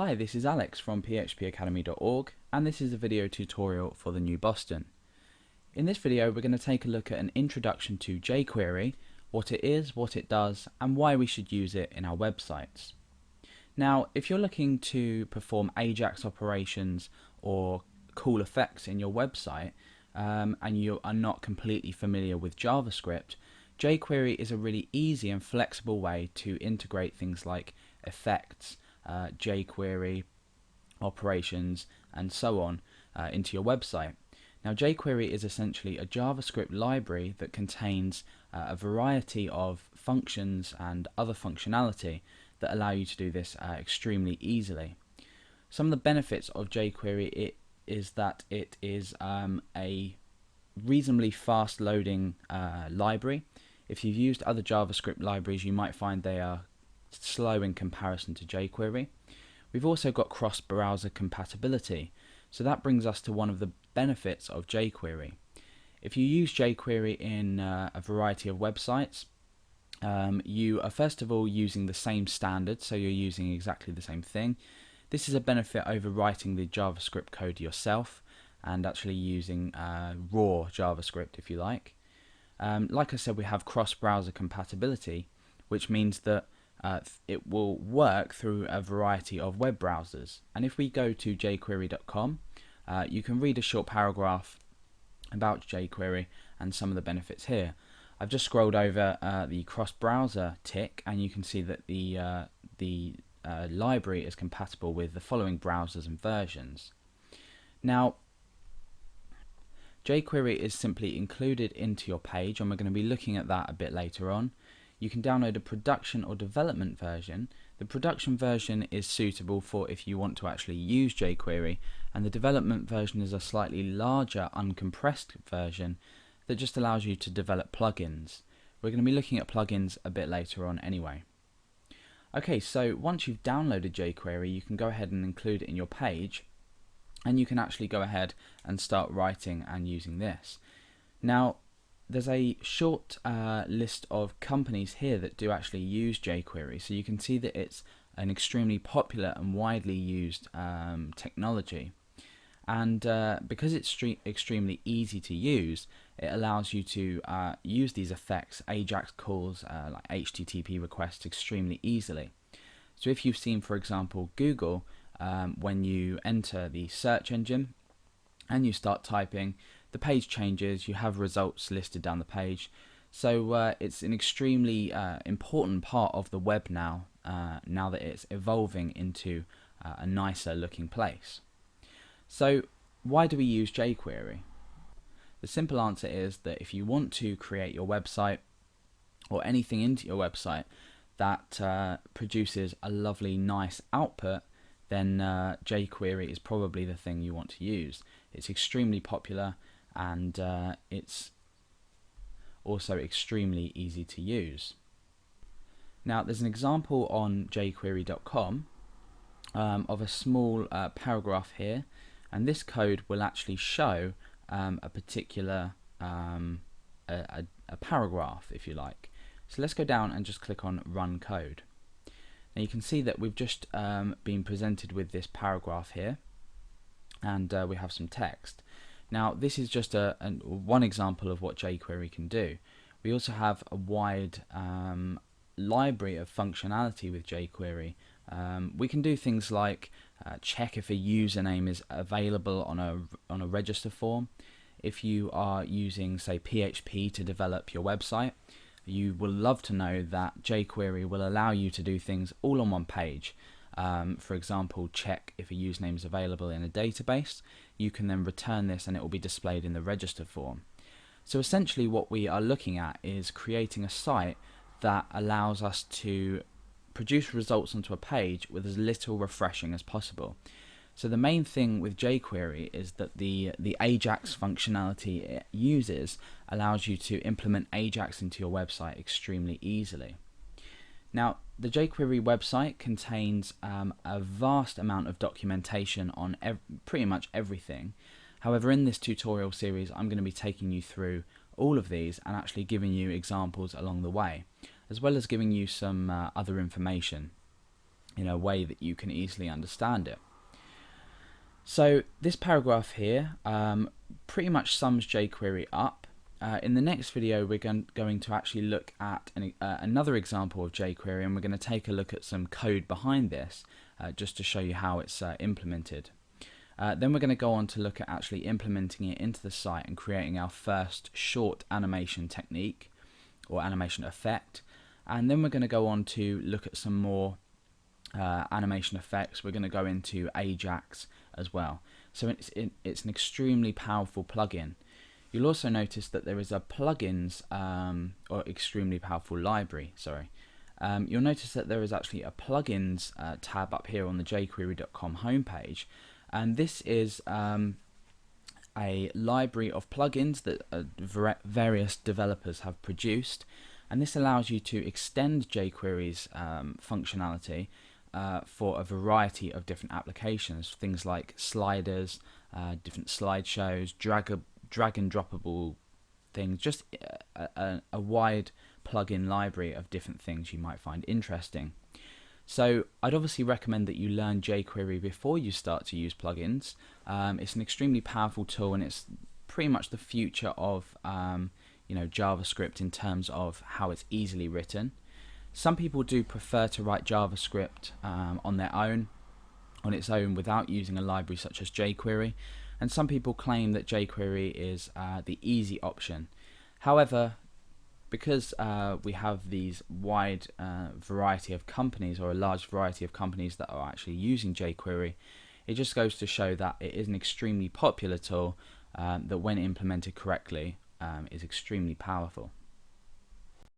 Hi, this is Alex from phpacademy.org, and this is a video tutorial for the new Boston. In this video we're going to take a look at an introduction to jQuery, what it is, what it does, and why we should use it in our websites. Now, if you're looking to perform AJAX operations or cool effects in your website, and you are not completely familiar with JavaScript, jQuery is a really easy and flexible way to integrate things like effects, jQuery operations, and so on into your website. Now, jQuery is essentially a JavaScript library that contains a variety of functions and other functionality that allow you to do this extremely easily. Some of the benefits of jQuery is that it is a reasonably fast loading library. If you've used other JavaScript libraries, you might find they are slow in comparison to jQuery. We've also got cross-browser compatibility, so that brings us to one of the benefits of jQuery. If you use jQuery in a variety of websites, you are first of all using the same standard, so you're using exactly the same thing. This is a benefit over writing the JavaScript code yourself and actually using raw JavaScript, if you like. Like I said, we have cross-browser compatibility, which means that it will work through a variety of web browsers. And if we go to jquery.com, you can read a short paragraph about jQuery and some of the benefits here. I've just scrolled over the cross-browser tick, and you can see that the library is compatible with the following browsers and versions. Now, jQuery is simply included into your page, and we're going to be looking at that a bit later on. You can download a production or development version. The production version is suitable for if you want to actually use jQuery, and the development version is a slightly larger uncompressed version that just allows you to develop plugins. We're going to be looking at plugins a bit later on anyway. Okay, so once you've downloaded jQuery, you can go ahead and include it in your page, and you can actually go ahead and start writing and using this. Now, there's a short list of companies here that do actually use jQuery, so you can see that it's an extremely popular and widely used technology. And because it's extremely easy to use, it allows you to use these effects, AJAX calls, like HTTP requests, extremely easily. So if you've seen, for example, Google, when you enter the search engine and you start typing, the page changes, you have results listed down the page. So it's an extremely important part of the web now, now that it's evolving into a nicer looking place. So why do we use jQuery? The simple answer is that if you want to create your website or anything into your website that produces a lovely nice output, then jQuery is probably the thing you want to use. It's extremely popular, and it's also extremely easy to use. Now, there's an example on jquery.com of a small paragraph here, and this code will actually show a particular a paragraph, if you like. So let's go down and just click on Run Code. Now you can see that we've just been presented with this paragraph here, and we have some text. Now, this is just one example of what jQuery can do. We also have a wide library of functionality with jQuery. We can do things like check if a username is available on a register form. If you are using, say, PHP to develop your website, you will love to know that jQuery will allow you to do things all on one page. For example, check if a username is available in a database. You can then return this and it will be displayed in the register form. So essentially what we are looking at is creating a site that allows us to produce results onto a page with as little refreshing as possible. So the main thing with jQuery is that the AJAX functionality it uses allows you to implement AJAX into your website extremely easily. Now, the jQuery website contains a vast amount of documentation on pretty much everything. However, in this tutorial series, I'm going to be taking you through all of these and actually giving you examples along the way, as well as giving you some other information. in a way that you can easily understand it. So this paragraph here pretty much sums jQuery up. In the next video we're going to actually look at another example of jQuery, and we're going to take a look at some code behind this just to show you how it's implemented. Then we're going to go on to look at actually implementing it into the site and creating our first short animation technique or animation effect. And then we're going to go on to look at some more animation effects. We're going to go into Ajax as well. So it's an extremely powerful plugin. You'll also notice that there is a plugins or extremely powerful library. Sorry. You'll notice that there is actually a plugins tab up here on the jquery.com homepage, and this is a library of plugins that various developers have produced, and this allows you to extend jQuery's functionality for a variety of different applications, things like sliders, different slideshows, drag and droppable things, just a wide plugin library of different things you might find interesting. So I'd obviously recommend that you learn jQuery before you start to use plugins. It's an extremely powerful tool, and it's pretty much the future of JavaScript in terms of how it's easily written. Some people do prefer to write JavaScript on its own without using a library such as jQuery, and some people claim that jQuery is the easy option. However, because we have these wide variety of companies, or a large variety of companies that are actually using jQuery, it just goes to show that it is an extremely popular tool that when implemented correctly is extremely powerful.